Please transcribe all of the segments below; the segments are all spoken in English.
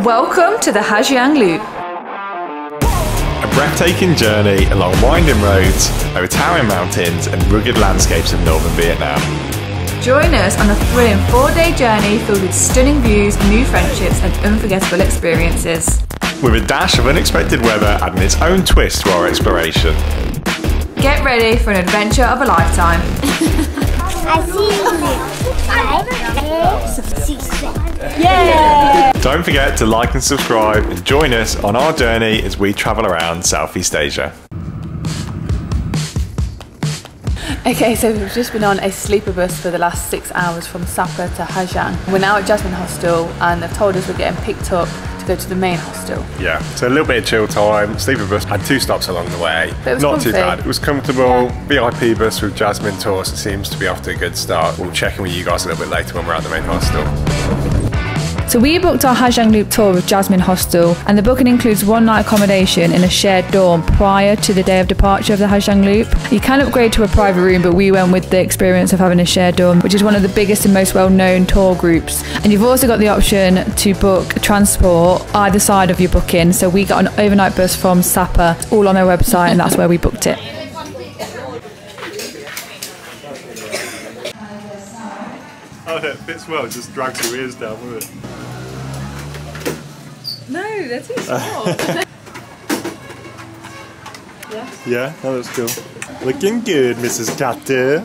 Welcome to the Ha Giang Loop. A breathtaking journey along winding roads, over towering mountains and rugged landscapes of northern Vietnam. Join us on a thrilling 4-day journey filled with stunning views, new friendships and unforgettable experiences. With a dash of unexpected weather adding its own twist to our exploration. Get ready for an adventure of a lifetime. Yeah! Don't forget to like and subscribe and join us on our journey as we travel around Southeast Asia. Okay, so we've just been on a sleeper bus for the last 6 hours from Sapa to Ha Giang. We're now at Jasmine Hostel and they've told us we're getting picked up to go to the main hostel. Yeah, so a little bit of chill time. Sleeper bus had 2 stops along the way. But it was not comfy. too bad. It was comfortable. Yeah. VIP bus with Jasmine Tours. It seems to be off to a good start. We'll check in with you guys a little bit later when we're at the main hostel. So we booked our Ha Giang Loop tour with Jasmine Hostel and the booking includes 1-night accommodation in a shared dorm prior to the day of departure of the Ha Giang Loop. You can upgrade to a private room, but we went with the experience of having a shared dorm, which is one of the biggest and most well-known tour groups. And you've also got the option to book transport either side of your booking. So we got an overnight bus from Sapa, all on their website, and that's where we booked it. Oh, that fits well. It just drags your ears down with it. No, they're too small. Yeah, that looks cool. Looking good, Mrs. Carter.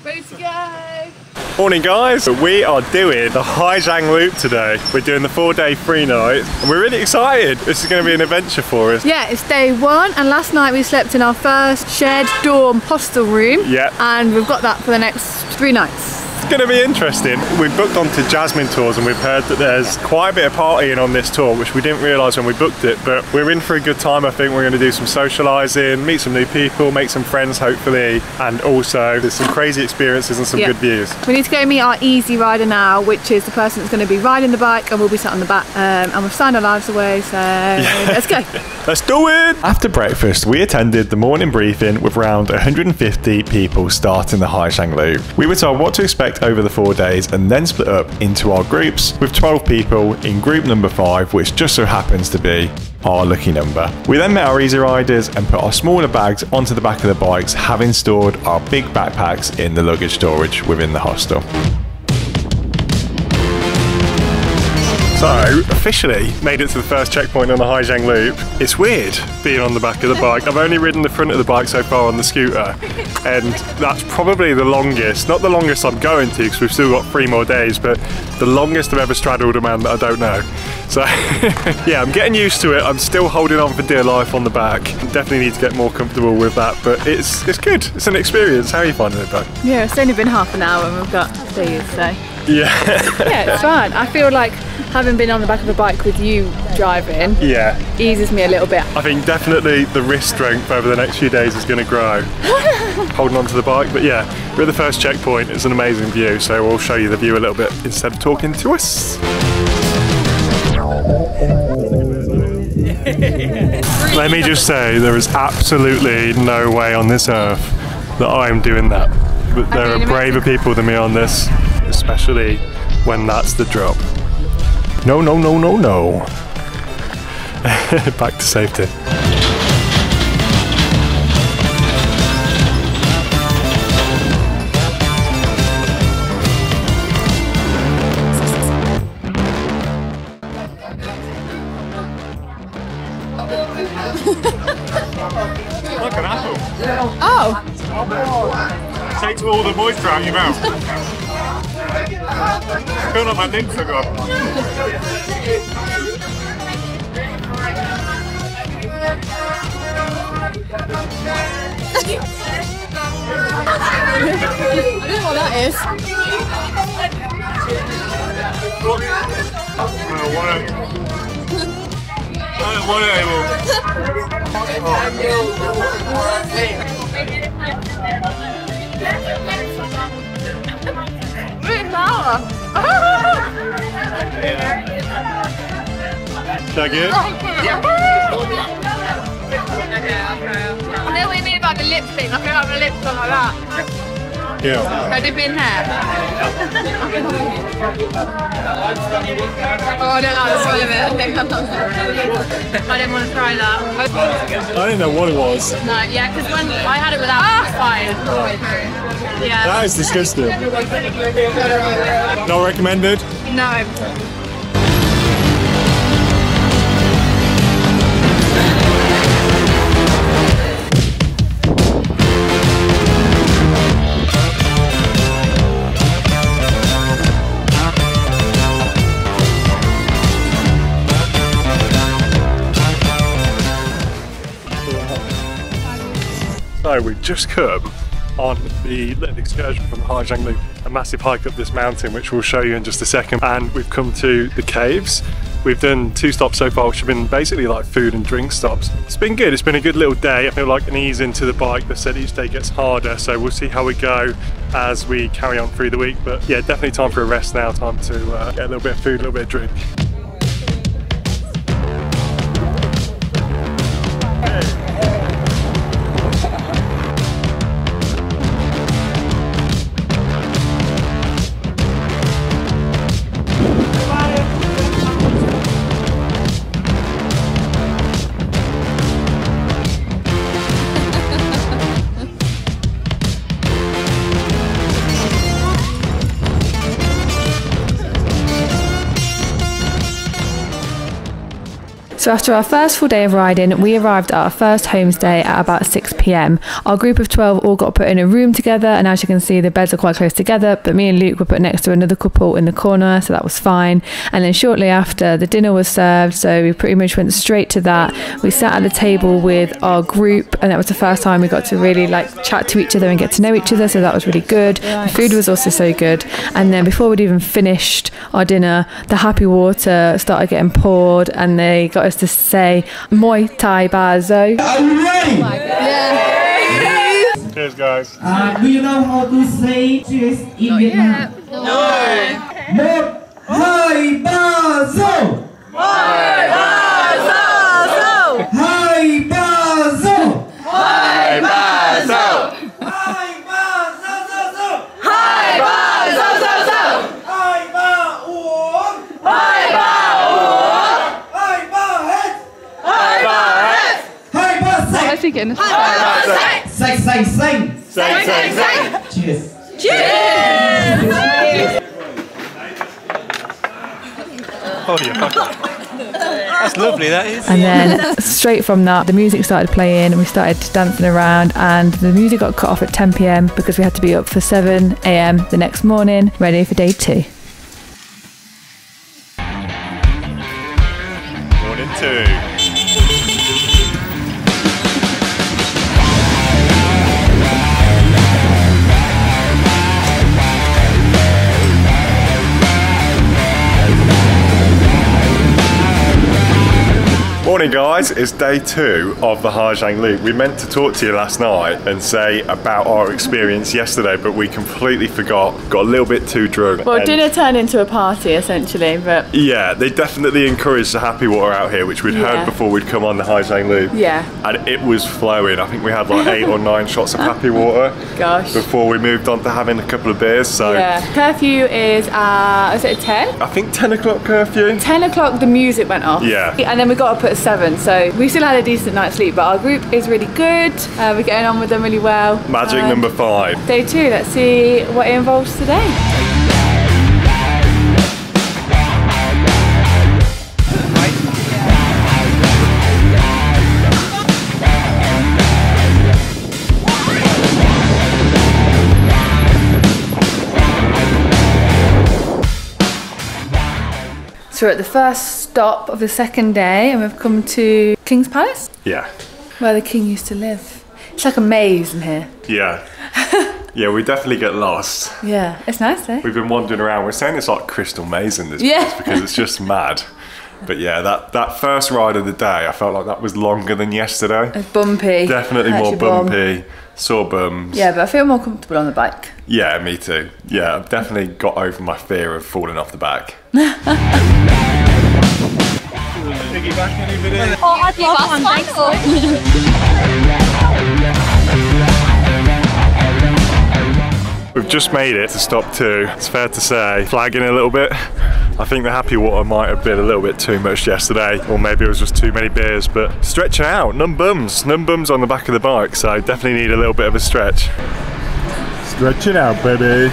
Ready to go. Morning guys, we are doing the Ha Giang Loop today. We're doing the 4-day 3-night and we're really excited. This is going to be an adventure for us. Yeah, it's day 1 and last night we slept in our first shared dorm hostel room. Yeah. And we've got that for the next 3 nights. It's going to be interesting. We've booked onto Jasmine Tours and we've heard that there's quite a bit of partying on this tour, which we didn't realise when we booked it, but we're in for a good time. I think we're going to do some socialising, meet some new people, make some friends hopefully, and also there's some crazy experiences and some good views. We need to go meet our easy rider now, which is the person that's going to be riding the bike and we'll be sat on the back, and we've signed our lives away, so let's go. Let's do it! After breakfast, we attended the morning briefing with around 150 people starting the Ha Giang Loop. We were told what to expect over the 4 days and then split up into our groups with 12 people in group number 5, which just so happens to be our lucky number. We then met our easy riders and put our smaller bags onto the back of the bikes, having stored our big backpacks in the luggage storage within the hostel. So, officially made it to the first checkpoint on the Ha Giang Loop. It's weird being on the back of the bike. I've only ridden the front of the bike so far on the scooter, and that's probably the longest, not the longest I'm going to because we've still got 3 more days, but the longest I've ever straddled a man that I don't know. So, yeah, I'm getting used to it. I'm still holding on for dear life on the back. Definitely need to get more comfortable with that, but it's good. It's an experience. How are you finding it, Doug? Yeah, it's only been half an hour and we've got these, so. Yeah. Yeah, it's fine. I feel like having been on the back of a bike with you driving eases me a little bit. I think definitely the wrist strength over the next few days is going to grow. Holding on to the bike, but yeah, we're at the first checkpoint. It's an amazing view, so we'll show you the view a little bit instead of talking to us. Let me just say, there is absolutely no way on this earth that I'm doing that. But there are braver people than me on this, especially when that's the drop. No, no, no, no, no. Back to safety. Like an apple. Oh! Takes all the moisture out of your mouth. I feel like my lips are gone. I don't know what that is. I don't want it anymore. Is that good? I know what you mean about the lip thing. I feel like my lips are like that. you. Have you been here? Oh, I don't like the smell of it. I didn't want to try that. I didn't know what it was. No, yeah, because when I had it without, it was fine. Yeah. That is disgusting. Not recommended? No. So we've just come on the little excursion from the Ha Giang Loop, a massive hike up this mountain which we'll show you in just a second, and we've come to the caves. We've done 2 stops so far which have been basically like food and drink stops. It's been good, it's been a good little day. I feel like an ease into the bike. They said each day gets harder, so we'll see how we go as we carry on through the week, but yeah, definitely time for a rest now, time to get a little bit of food, a little bit of drink. So after our first full day of riding, we arrived at our first homestay at about 6 p.m. Our group of 12 all got put in a room together, and as you can see, the beds are quite close together, but me and Luke were put next to another couple in the corner, so that was fine. And then shortly after, the dinner was served, so we pretty much went straight to that. We sat at the table with our group, and that was the first time we got to really like chat to each other and get to know each other, so that was really good. The food was also so good. And then before we'd even finished our dinner, the happy water started getting poured, and they got us to say Muay Thai Bazo. Are you ready? Yeah. Cheers guys. Do you know how to say cheers in Vietnam? No. Muay Thai Bazo. Muay Thai Bazo. Hai Bazo. Muay Bazo. Hai Bazo. Hai Bazo. Hai Ba Uống. Hai Ba Uống. Hai Ba Hết. Hai Ba Hết. Hai Ba Sạch. Hai Ba Sạch. Sạch sạch xanh. Sạch sạch sạch. Cheers. Cheers. Oh yeah, that's lovely, that is. And then straight from that, the music started playing and we started dancing around, and the music got cut off at 10 p.m. because we had to be up for 7 a.m. the next morning, ready for day 2. Morning 2. Morning guys, it's day 2 of the Ha Giang Loop. We meant to talk to you last night and say about our experience yesterday, but we completely forgot, got a little bit too drunk. Well, and dinner turned into a party essentially, but yeah, they definitely encouraged the happy water out here, which we'd heard before we'd come on the Ha Giang Loop. yeah, And it was flowing. I think we had like 8 or 9 shots of happy water gosh. before we moved on to having a couple of beers. So Yeah, curfew is is it 10? I think 10 o'clock curfew. 10 o'clock the music went off. Yeah. And then we got up at 7, so we still had a decent night's sleep, but our group is really good. We're getting on with them really well. Magic number 5. Day 2, let's see what it involves today. So we're at the first stop of the second day, and we've come to King's Palace, Yeah. where the king used to live. It's like a maze in here. Yeah. Yeah, we definitely get lost. Yeah, it's nice though. We've been wandering around. We're saying it's like Crystal Maze in this Yeah. place because it's just mad. But yeah, that first ride of the day, I felt like that was longer than yesterday. It's bumpy. Definitely more Actually bum. bumpy. Sore bums. Yeah, but I feel more comfortable on the bike. Yeah, me too. Yeah, I've definitely got over my fear of falling off the back. Oh, I'd love one, thanks. We've just made it to stop 2. It's fair to say, flagging a little bit. I think the happy water might have been a little bit too much yesterday, or maybe it was just too many beers, but stretching out, none bums on the back of the bike, so definitely need a little bit of a stretch. Stretching out, baby.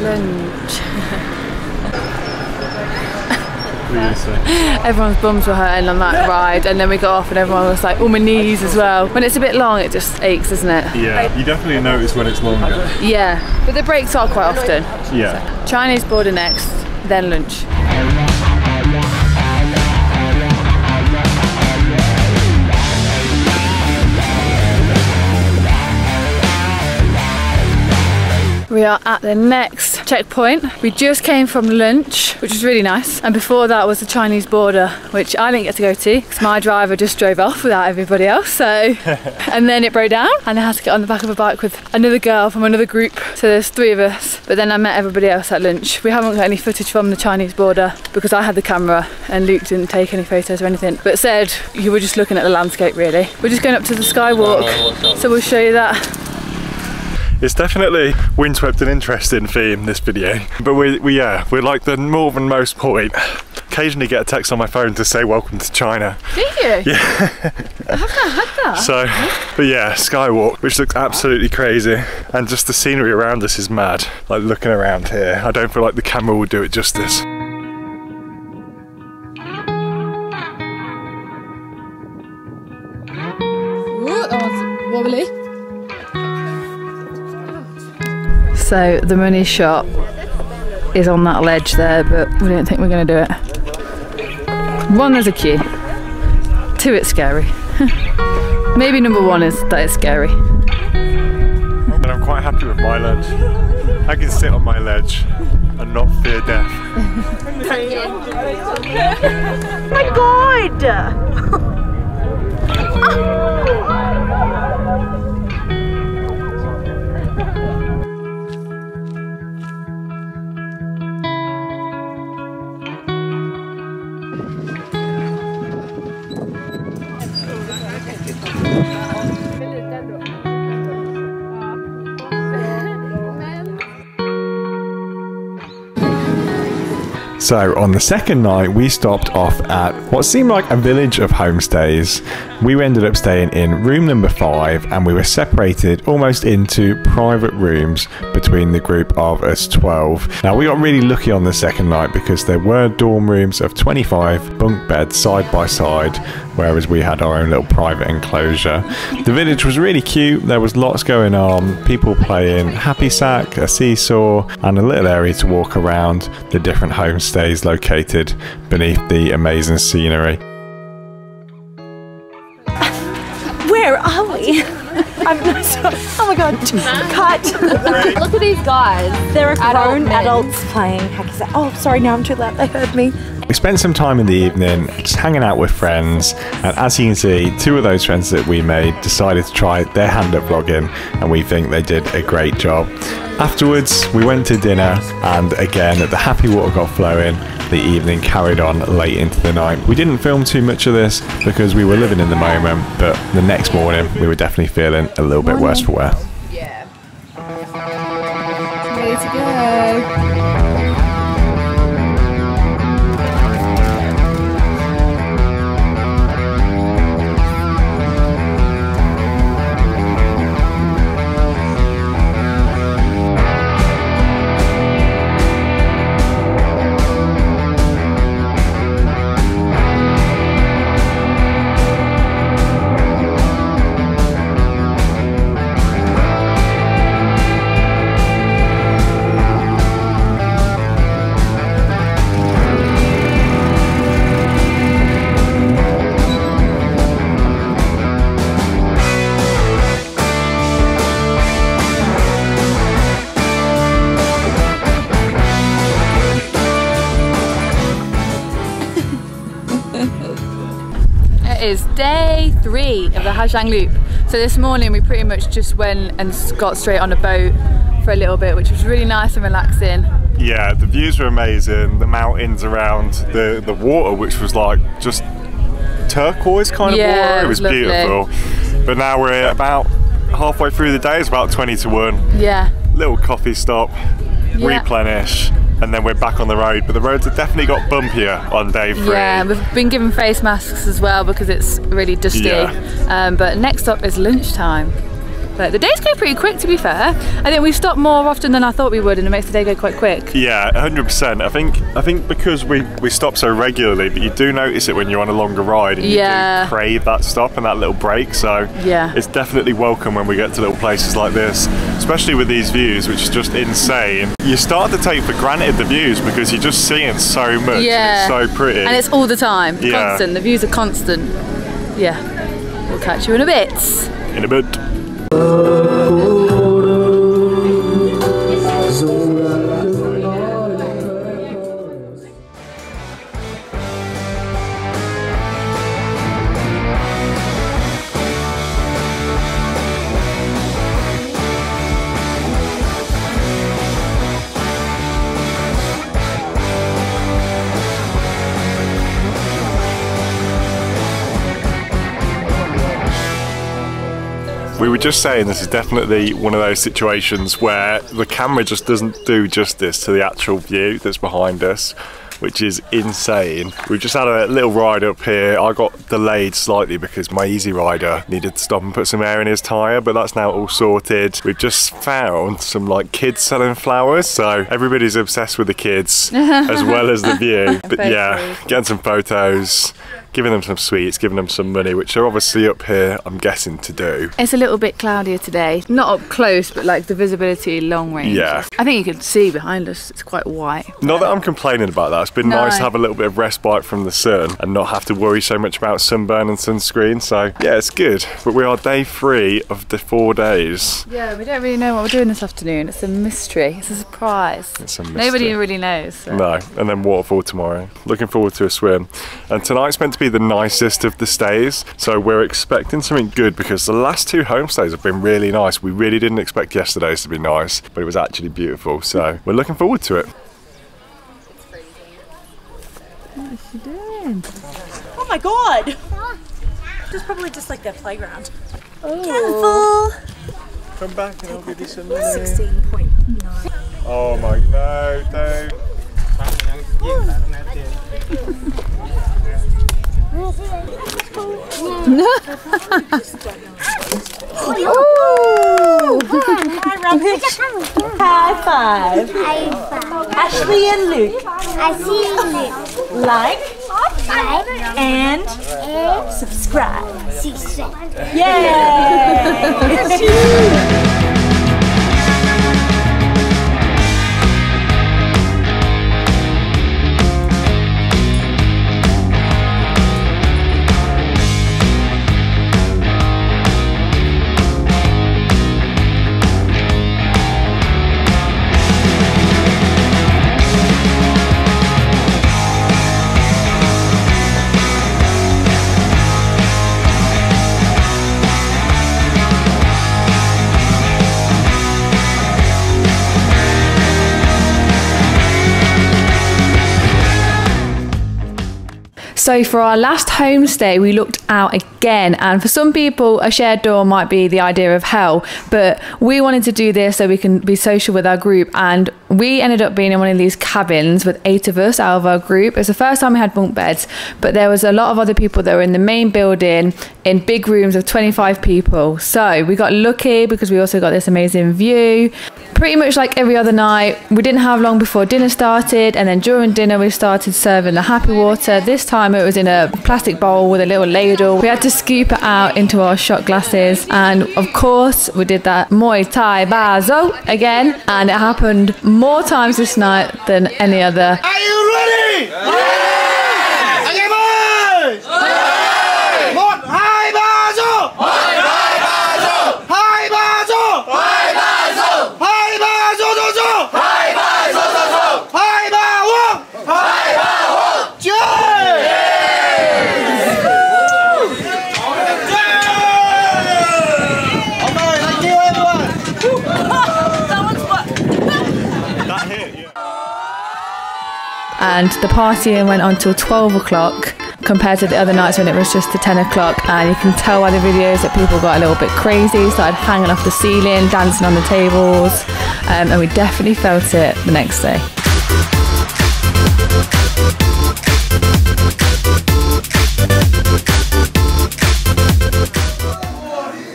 Lunch. What Everyone's bums were hurting on that ride, and then we got off and everyone was like, oh, my knees as well. When it's a bit long, it just aches, doesn't it? Yeah, you definitely notice when it's longer. Yeah, but the breaks are quite often. Yeah. So, Chinese border next, then lunch. We are at the next checkpoint. We just came from lunch, which was really nice. And before that was the Chinese border, which I didn't get to go to because my driver just drove off without everybody else. So, and then it broke down and I had to get on the back of a bike with another girl from another group. So there's 3 of us. But then I met everybody else at lunch. We haven't got any footage from the Chinese border because I had the camera and Luke didn't take any photos or anything. But said you were just looking at the landscape really. We're just going up to the Skywalk. So we'll show you that. It's definitely windswept and interesting theme, this video. But we're like the northernmost point. Occasionally get a text on my phone to say welcome to China. Do you? Yeah. I haven't had that. So, but yeah, Skywalk, which looks absolutely crazy. And just the scenery around us is mad. Like looking around here, I don't feel like the camera will do it justice. Ooh, that was wobbly. So the money shop is on that ledge there, but we don't think we're going to do it. 1, there's a queue. 2, it's scary. Maybe number 1 is that it's scary. But I'm quite happy with my ledge. I can sit on my ledge and not fear death. Oh my god! So on the second night, we stopped off at what seemed like a village of homestays. We ended up staying in room number 5 and we were separated almost into private rooms between the group of us 12. Now we got really lucky on the second night because there were dorm rooms of 25 bunk beds side by side, whereas we had our own little private enclosure. The village was really cute. There was lots going on, people playing happy sack, a seesaw, and a little area to walk around the different homestays located beneath the amazing scenery. Where are we? I'm sorry. Oh my god, cut. Look at these guys. There are grown adults playing hacky sack. Oh, sorry, now I'm too loud. They heard me. We spent some time in the evening just hanging out with friends, and as you can see, 2 of those friends that we made decided to try their hand at vlogging, and we think they did a great job. Afterwards, we went to dinner, and again, the happy water got flowing. The evening carried on late into the night. We didn't film too much of this because we were living in the moment, but the next morning we were definitely feeling a little bit worse for wear. Yeah. Ready to go. Is day 3 of the Ha Giang Loop. So this morning we pretty much just went and got straight on a boat for a little bit, which was really nice and relaxing. Yeah, the views were amazing. The mountains around the water, which was like just turquoise kind of water. It was lovely. Beautiful. But now we're about halfway through the day, it's about 20 to 1. Yeah. Little coffee stop, replenish, and then we're back on the road. But the roads have definitely got bumpier on day 3. Yeah, we've been given face masks as well because it's really dusty. Yeah. But next up is lunchtime. But the days go pretty quick, to be fair. I think we stop more often than I thought we would, and it makes the day go quite quick. Yeah, 100%. I think because we stop so regularly, but you do notice it when you're on a longer ride, and you do crave that stop and that little break. So it's definitely welcome when we get to little places like this, especially with these views, which is just insane. You start to take for granted the views because you're just seeing so much. Yeah, and it's so pretty, and it's all the time, constant. The views are constant. Yeah, we'll catch you in a bit. In a bit. We were just saying this is definitely one of those situations where the camera just doesn't do justice to the actual view that's behind us, which is insane. We've just had a little ride up here. I got delayed slightly because my Easy Rider needed to stop and put some air in his tyre, but that's now all sorted. We've just found some like kids selling flowers, so everybody's obsessed with the kids as well as the view. But yeah, getting some photos, giving them some sweets, giving them some money, which are obviously up here, I'm guessing, to do. It's a little bit cloudier today. Not up close, but like the visibility long range. Yeah. I think you can see behind us, it's quite white. Not that I'm complaining about that. It's been nice to have a little bit of respite from the sun and not have to worry so much about sunburn and sunscreen. So yeah, it's good. But we are day 3 of the 4 days. Yeah, we don't really know what we're doing this afternoon. It's a mystery. It's a surprise. It's a mystery. Nobody really knows. So. No. And then waterfall tomorrow. Looking forward to a swim. And tonight's meant to be the nicest of the stays, so we're expecting something good because the last 2 homestays have been really nice. We really didn't expect yesterday's to be nice, but it was actually beautiful, so we're looking forward to it. What is she doing? Oh my god! This is probably just like their playground. Oh. Careful! Come back and I'll give you some money. 16.9. Oh my, no, don't. Hi, Rubbish. High five. Ashley and Luke. Like and subscribe. Yay! So for our last homestay, we looked out again, and for some people a shared door might be the idea of hell, but we wanted to do this so we can be social with our group, and we ended up being in one of these cabins with 8 of us out of our group. It's the first time we had bunk beds, but there was a lot of other people that were in the main building in big rooms of 25 people. So we got lucky because we also got this amazing view. Pretty much like every other night, we didn't have long before dinner started, and then during dinner we started serving the happy water. This time it was in a plastic bowl with a little ladle. We had to scoop it out into our shot glasses, and of course we did that Muay Thai Bazo again, and it happened more times this night than any other. Are you ready? Yeah! Okay, boys! Một, hai, ba, zo! Hai, ba, zo! Hai, ba, zo! Hai, ba, zo! Hai, ba, zo, zo, zo! Hai, ba, zo, zo, zo! Hai, ba, Vuong! Hai, ba, Vuong! Chơi! Okay, thank you, everyone! That hit, yeah. And the partying went on till 12 o'clock. compared to the other nights when it was just the 10 o'clock, and you can tell by the videos that people got a little bit crazy, started hanging off the ceiling, dancing on the tables, and we definitely felt it the next day.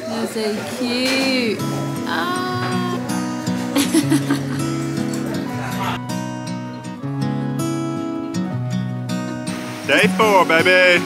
They're so cute. Day 4, baby.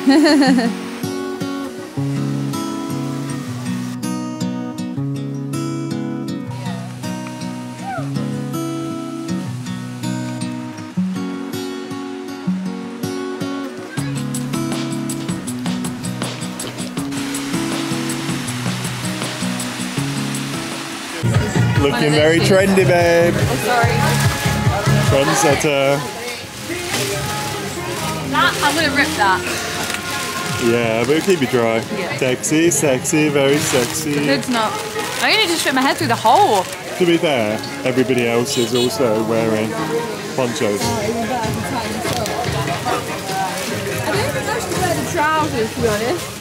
Looking very trendy, babe. Oh, sorry. Trendsetter. I'm gonna rip that. Yeah, but keep it dry. Yeah. Sexy, sexy, very sexy. It's not. I only just fit my head through the hole. To be fair, everybody else is also wearing ponchos. I don't think I should wear the trousers, to be honest.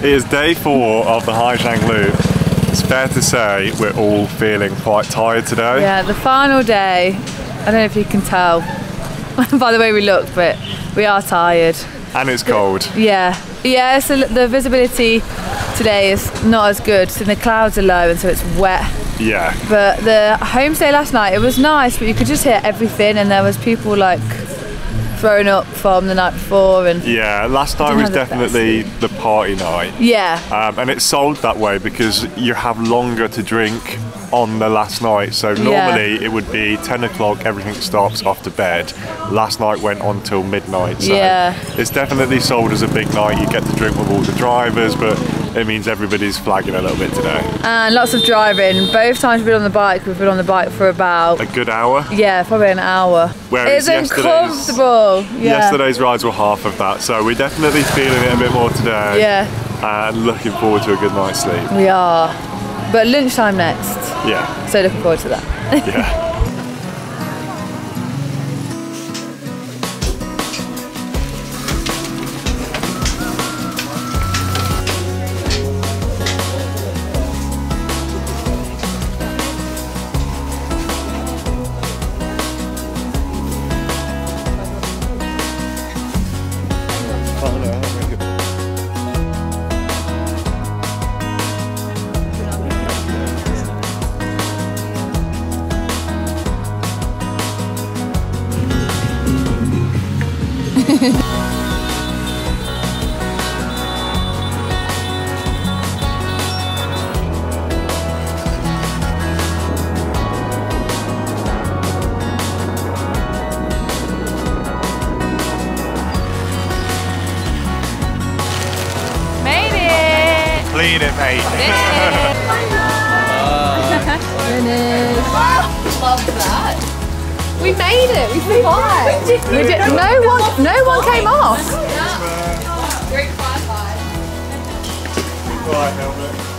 It is day 4 of the Ha Giang Loop. It's fair to say we're all feeling quite tired today. Yeah, the final day, I don't know if you can tell by the way we look, but we are tired. And it's cold. Yeah, so the visibility today is not as good, so the clouds are low and so it's wet. Yeah. But the homestay last night, it was nice, but you could just hear everything, and there was people like thrown up from the night before, and yeah, last night was definitely the party night. Yeah. And it's sold that way because you have longer to drink on the last night. So normally it would be 10 o'clock, everything stops, off to bed. Last night went on till midnight. So yeah, it's definitely sold as a big night. You get to drink with all the drivers, but it means everybody's flagging a little bit today. And lots of driving. Both times we've been on the bike, we've been on the bike for about a good hour. Yeah, probably an hour. Whereas it's uncomfortable. Yesterday's rides were half of that, so we're definitely feeling it a bit more today. Yeah. And looking forward to a good night's sleep. We are. But lunchtime next. Yeah. So looking forward to that. Yeah. Love that. We made it. We survived. We did. No one came off. Great flyby. Right, helmet.